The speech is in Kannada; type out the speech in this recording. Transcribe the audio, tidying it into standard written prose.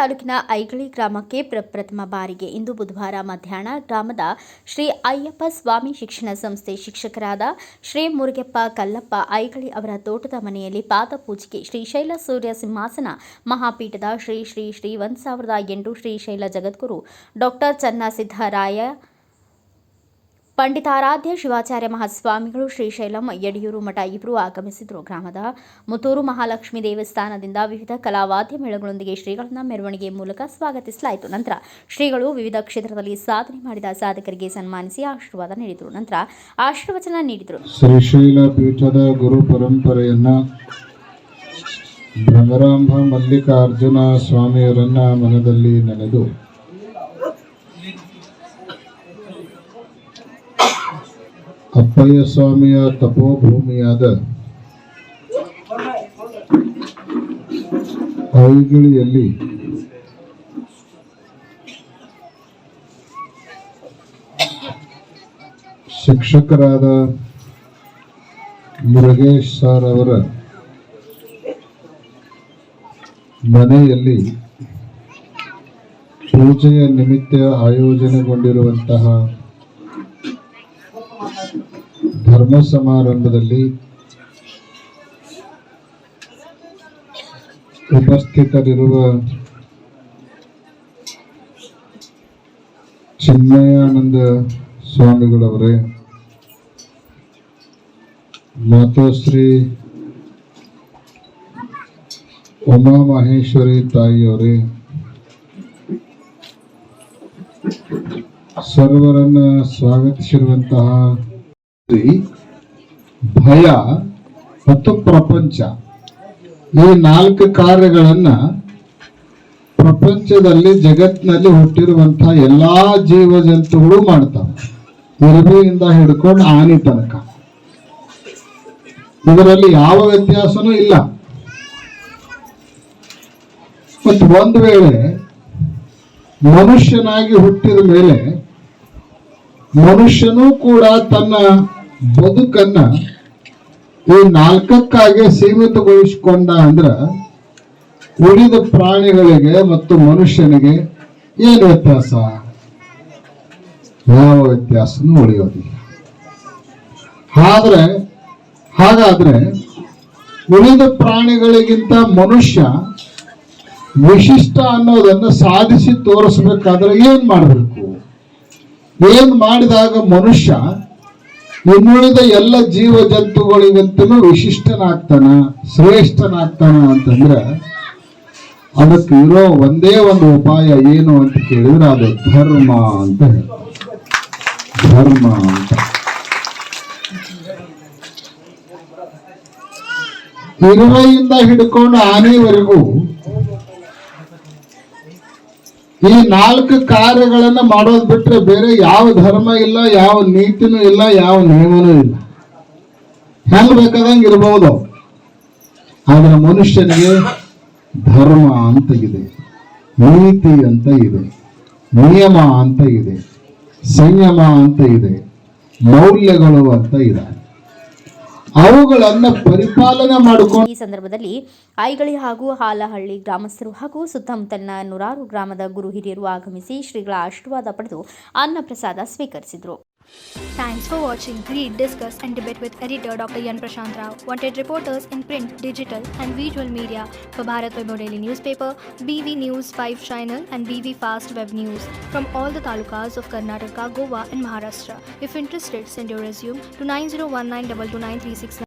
ತಾಲೂಕಿನ ಐಗಳಿ ಗ್ರಾಮಕ್ಕೆ ಪ್ರಪ್ರಥಮ ಬಾರಿಗೆ ಇಂದು ಬುಧವಾರ ಮಧ್ಯಾಹ್ನ ಗ್ರಾಮದ ಶ್ರೀ ಅಯ್ಯಪ್ಪ ಸ್ವಾಮಿ ಶಿಕ್ಷಣ ಸಂಸ್ಥೆ ಶಿಕ್ಷಕರಾದ ಶ್ರೀ ಮುರುಗಪ್ಪ ಕಲ್ಲಪ್ಪ ಐಗಳಿ ಅವರ ತೋಟದ ಮನೆಯಲ್ಲಿ ಪಾದಪೂಜೆಗೆ ಶ್ರೀಶೈಲ ಸೂರ್ಯ ಸಿಂಹಾಸನ ಮಹಾಪೀಠದ ಶ್ರೀ ಶ್ರೀ ಶ್ರೀ 1008 ಶ್ರೀಶೈಲ ಜಗದ್ಗುರು ಡಾಕ್ಟರ್ ಚನ್ನಸಿದ್ದರಾಯ ಪಂಡಿತಾರಾಧ್ಯ ಶಿವಾಚಾರ್ಯ ಮಹಾಸ್ವಾಮಿಗಳು ಶ್ರೀಶೈಲಂ ಯಡಿಯೂರು ಮಠ ಇಬ್ಬರು ಆಗಮಿಸಿದರು. ಗ್ರಾಮದ ಮುತ್ತೂರು ಮಹಾಲಕ್ಷ್ಮಿ ದೇವಸ್ಥಾನದಿಂದ ವಿವಿಧ ಕಲಾವಾದ್ಯ ಮೇಳಗಳೊಂದಿಗೆ ಶ್ರೀಗಳನ್ನು ಮೆರವಣಿಗೆ ಮೂಲಕ ಸ್ವಾಗತಿಸಲಾಯಿತು. ನಂತರ ಶ್ರೀಗಳು ವಿವಿಧ ಕ್ಷೇತ್ರದಲ್ಲಿ ಸಾಧನೆ ಮಾಡಿದ ಸಾಧಕರಿಗೆ ಸನ್ಮಾನಿಸಿ ಆಶೀರ್ವಾದ ನೀಡಿದರು. ನಂತರ ಆಶೀರ್ವಚನ ನೀಡಿದರು. ಶ್ರೀಶೈಲ ಪೀಠದ ಗುರು ಪರಂಪರೆಯನ್ನ ಭ್ರಮರಾಂಬ ಮಲ್ಲಿಕಾರ್ಜುನ ಸ್ವಾಮಿಯವರನ್ನ ಮನದಲ್ಲಿ ನೆನೆದು ಅಪ್ಪಯ್ಯ ಸ್ವಾಮಿಯ ತಪೋಭೂಮಿಯಾದ ಐಗಿಳಿಯಲ್ಲಿ ಶಿಕ್ಷಕರಾದ ಮುರುಗೇಶ್ ಸರ್ ಅವರ ಮನೆಯಲ್ಲಿ ಪೂಜೆಯ ನಿಮಿತ್ತ ಆಯೋಜನೆಗೊಂಡಿರುವಂತಹ ಧರ್ಮ ಸಮಾರಂಭದಲ್ಲಿ ಉಪಸ್ಥಿತರಿರುವ ಚಿನ್ಮಯಾನಂದ ಸ್ವಾಮಿಗಳವರೇ, ಮಾತೋಶ್ರೀ ಉಮಾ ಮಹೇಶ್ವರಿ ತಾಯಿಯವರೇ, ಸರ್ವರನ್ನ ಸ್ವಾಗತಿಸಿರುವಂತಹ ಭಯ ಮತ್ತು ಪ್ರಪಂಚ, ಈ 4 ಕಾರ್ಯಗಳನ್ನ ಪ್ರಪಂಚದಲ್ಲಿ ಜಗತ್ತಿನಲ್ಲಿ ಹುಟ್ಟಿರುವಂತಹ ಎಲ್ಲಾ ಜೀವ ಜಂತುಗಳು ಮಾಡ್ತವೆ. ಇರುವೆಯಿಂದ ಹಿಡ್ಕೊಂಡು ಆನೆ ತನಕ ಇದರಲ್ಲಿ ಯಾವ ವ್ಯತ್ಯಾಸನೂ ಇಲ್ಲ. ಮತ್ತು ಒಂದು ವೇಳೆ ಮನುಷ್ಯನಾಗಿ ಹುಟ್ಟಿದ ಮೇಲೆ ಮನುಷ್ಯನೂ ಕೂಡ ತನ್ನ ಬದುಕನ್ನ ಈ 4ಕ್ಕಾಗಿ ಸೀಮಿತಗೊಳಿಸಿಕೊಂಡ ಅಂದ್ರ ಉಳಿದ ಪ್ರಾಣಿಗಳಿಗೆ ಮತ್ತು ಮನುಷ್ಯನಿಗೆ ಏನು ವ್ಯತ್ಯಾಸ? ಯಾವ ವ್ಯತ್ಯಾಸನೂ ಉಳಿಯೋದಿಲ್ಲ. ಹಾಗಾದ್ರೆ ಉಳಿದ ಪ್ರಾಣಿಗಳಿಗಿಂತ ಮನುಷ್ಯ ವಿಶಿಷ್ಟ ಅನ್ನೋದನ್ನು ಸಾಧಿಸಿ ತೋರಿಸ್ಬೇಕಾದ್ರೆ ಏನ್ ಮಾಡಬೇಕು? ಏನ್ ಮಾಡಿದಾಗ ಮನುಷ್ಯ ಇನ್ನುಳಿದ ಎಲ್ಲ ಜೀವ ಜಂತುಗಳಿಗಂತಲೂ ವಿಶಿಷ್ಟನಾಗ್ತಾನ, ಶ್ರೇಷ್ಠನಾಗ್ತಾನ ಅಂತಂದ್ರೆ ಅದಕ್ಕೆ ಇರೋ ಒಂದೇ ಒಂದು ಉಪಾಯ ಏನು ಅಂತ ಕೇಳಿದ್ರೆ ಅದು ಧರ್ಮ ಅಂತ ಹೇಳ್ತಾರೆ. ಧರ್ಮ ಅಂತ ಇರುವೆಯಿಂದ ಹಿಡ್ಕೊಂಡು ಆನೆವರೆಗೂ ಈ 4 ಕಾರ್ಯಗಳನ್ನ ಮಾಡೋದು ಬಿಟ್ರೆ ಬೇರೆ ಯಾವ ಧರ್ಮ ಇಲ್ಲ, ಯಾವ ನೀತಿನೂ ಇಲ್ಲ, ಯಾವ ನಿಯಮನೂ ಇಲ್ಲ. ಹೆಂಗ್ ಬೇಕಾದಂಗೆ ಇರಬಹುದು. ಆದ್ರೆ ಮನುಷ್ಯನಿಗೆ ಧರ್ಮ ಅಂತ ಇದೆ, ನೀತಿ ಅಂತ ಇದೆ, ನಿಯಮ ಅಂತ ಇದೆ, ಸಂಯಮ ಅಂತ ಇದೆ, ಮೌಲ್ಯಗಳು ಅಂತ ಇದೆ. ಅವುಗಳನ್ನ ಪರಿಪಾಲನೆ ಮಾಡಿಕೊಂಡು ಈ ಸಂದರ್ಭದಲ್ಲಿ ಐಗಳಿ ಹಾಗೂ ಹಾಲಹಳ್ಳಿ ಗ್ರಾಮಸ್ಥರು ಹಾಗೂ ಸುತ್ತಮುತ್ತಲಿನ ನೂರಾರು ಗ್ರಾಮದ ಗುರು ಹಿರಿಯರು ಆಗಮಿಸಿ ಶ್ರೀಗಳ ಆಶೀರ್ವಾದ ಪಡೆದು ಅನ್ನ ಪ್ರಸಾದ ಸ್ವೀಕರಿಸಿದರು. Thanks for watching. Read, discuss and debate with editor Dr. Yan Prashant Rao. Wanted reporters in print, digital and visual media for Bharat Vaibhav Daily Newspaper, BV News 5 Channel and BV Fast Web News from all the talukas of Karnataka, Goa and Maharashtra. If interested, send your resume to 9019229369.